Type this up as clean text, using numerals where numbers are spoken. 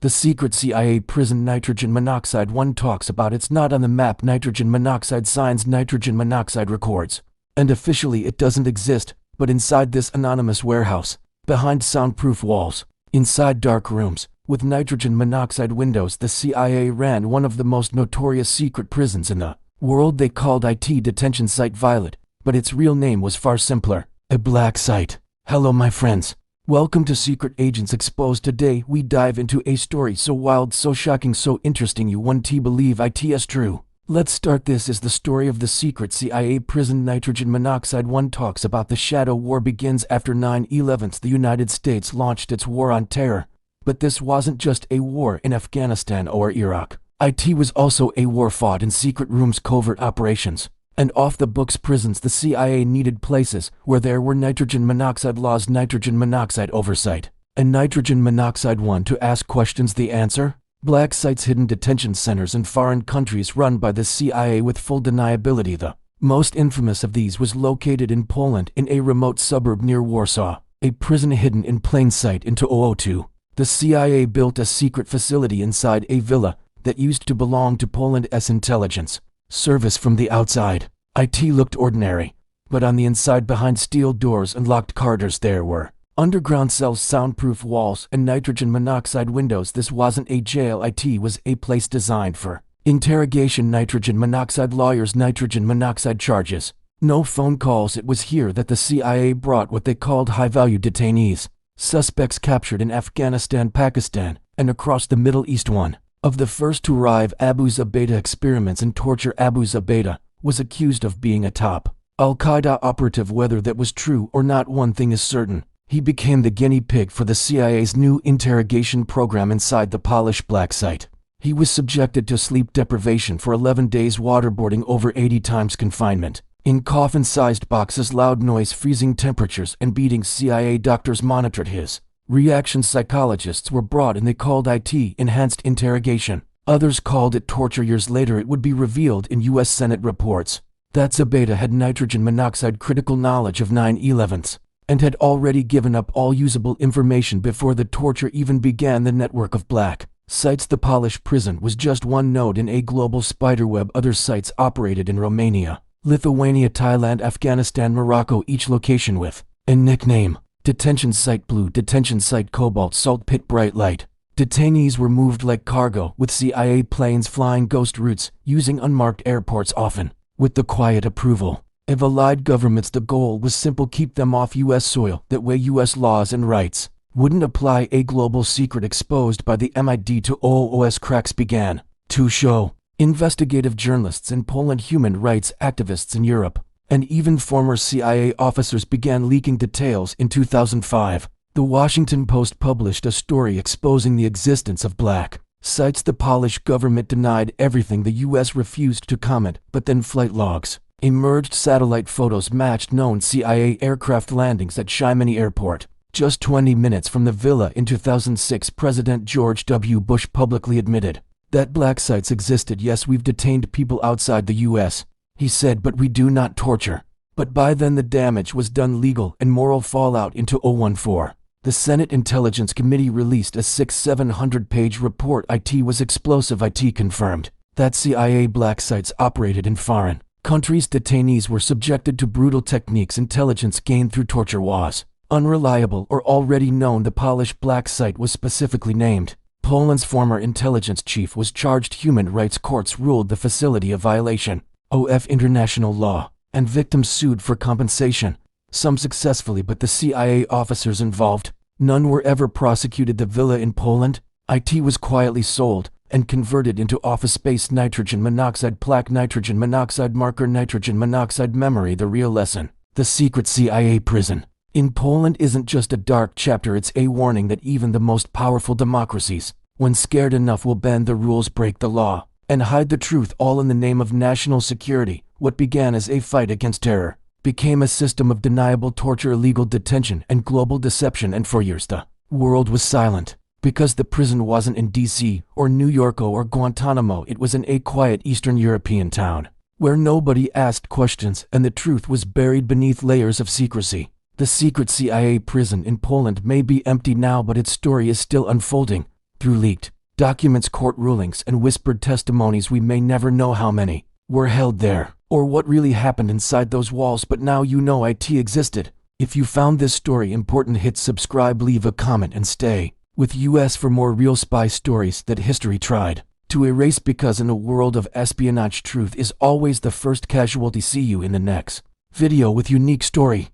The secret CIA prison nitrogen monoxide one talks about it's not on the map. Nitrogen monoxide signs, nitrogen monoxide records. And officially it doesn't exist, but inside this anonymous warehouse, behind soundproof walls, inside dark rooms, with nitrogen monoxide windows, the CIA ran one of the most notorious secret prisons in the world. They called IT detention site Violet, but its real name was far simpler, a black site. Hello my friends. Welcome to Secret Agents Exposed. Today we dive into a story so wild, so shocking, so interesting you won't believe it's true. Let's start. This is the story of the secret CIA prison nitrogen monoxide one talks about. The shadow war begins after 9/11. The United States launched its war on terror. But this wasn't just a war in Afghanistan or Iraq. It was also a war fought in secret rooms, covert operations, and off-the-books prisons. The CIA needed places where there were nitrogen monoxide laws, nitrogen monoxide oversight, and nitrogen monoxide one to ask questions. The answer? Black sites, hidden detention centers in foreign countries run by the CIA with full deniability. The most infamous of these was located in Poland, in a remote suburb near Warsaw, a prison hidden in plain sight in 2002. The CIA built a secret facility inside a villa that used to belong to Poland's intelligence service. From the outside, it looked ordinary, but on the inside, behind steel doors and locked corridors, there were underground cells, soundproof walls, and nitrogen monoxide windows. This wasn't a jail. It was a place designed for interrogation, nitrogen monoxide lawyers, nitrogen monoxide charges. No phone calls. It was here that the CIA brought what they called high-value detainees, suspects captured in Afghanistan, Pakistan, and across the Middle East. One of the first to arrive, Abu Zubaydah experiments in torture. Abu Zubaydah was accused of being a top Al-Qaeda operative. Whether that was true or not, one thing is certain: he became the guinea pig for the CIA's new interrogation program inside the Polish black site. He was subjected to sleep deprivation for 11 days, waterboarding, over 80 times confinement in coffin-sized boxes, loud noise, freezing temperatures, and beatings. CIA doctors monitored his reactions. Psychologists were brought in. They called it enhanced interrogation. Others called it torture. Years later it would be revealed in U.S. Senate reports that Zubaydah had nitrogen monoxide critical knowledge of 9/11 and had already given up all usable information before the torture even began. The network of black sites. The Polish prison was just one node in a global spiderweb. Other sites operated in Romania, Lithuania, Thailand, Afghanistan, Morocco, each location with a nickname: detention site blue, detention site cobalt, salt pit, bright light. Detainees were moved like cargo, with CIA planes flying ghost routes, using unmarked airports, often with the quiet approval of allied governments. The goal was simple: keep them off U.S. soil. That way U.S. laws and rights wouldn't apply. A global secret exposed by the mid-2000s. Cracks began to show. Investigative journalists in Poland, human rights activists in Europe, and even former CIA officers began leaking details. In 2005, the Washington Post published a story exposing the existence of black sites. The Polish government denied everything. The U.S. refused to comment, but then flight logs emerged. Satellite photos matched known CIA aircraft landings at Szymiany Airport, just 20 minutes from the villa. In 2006, President George W. Bush publicly admitted that black sites existed. Yes, we've detained people outside the U.S., he said, but we do not torture. But by then the damage was done. Legal and moral fallout. In 2014, the Senate Intelligence Committee released a 700-page report. It was explosive. It confirmed that CIA black sites operated in foreign countries. Detainees were subjected to brutal techniques. Intelligence gained through torture was unreliable or already known. The Polish black site was specifically named. Poland's former intelligence chief was charged. Human rights courts ruled the facility a violation of international law, and victims sued for compensation, some successfully, but the CIA officers involved, none were ever prosecuted. The villa in Poland, it was quietly sold and converted into office space. Nitrogen monoxide plaque, nitrogen monoxide marker, nitrogen monoxide memory. The real lesson: the secret CIA prison in Poland isn't just a dark chapter, it's a warning that even the most powerful democracies, when scared enough, will bend the rules, break the law, and hide the truth, all in the name of national security. What began as a fight against terror became a system of deniable torture, illegal detention, and global deception. And for years the world was silent, because the prison wasn't in D.C. or New York or Guantanamo. It was in a quiet Eastern European town, where nobody asked questions and the truth was buried beneath layers of secrecy. The secret CIA prison in Poland may be empty now, but its story is still unfolding. Through leaked documents, court rulings, and whispered testimonies, we may never know how many were held there, or what really happened inside those walls, but now you know IT existed. If you found this story important, hit subscribe, leave a comment, and stay with US for more real spy stories that history tried to erase, because in a world of espionage, truth is always the first casualty. See you in the next video with unique story.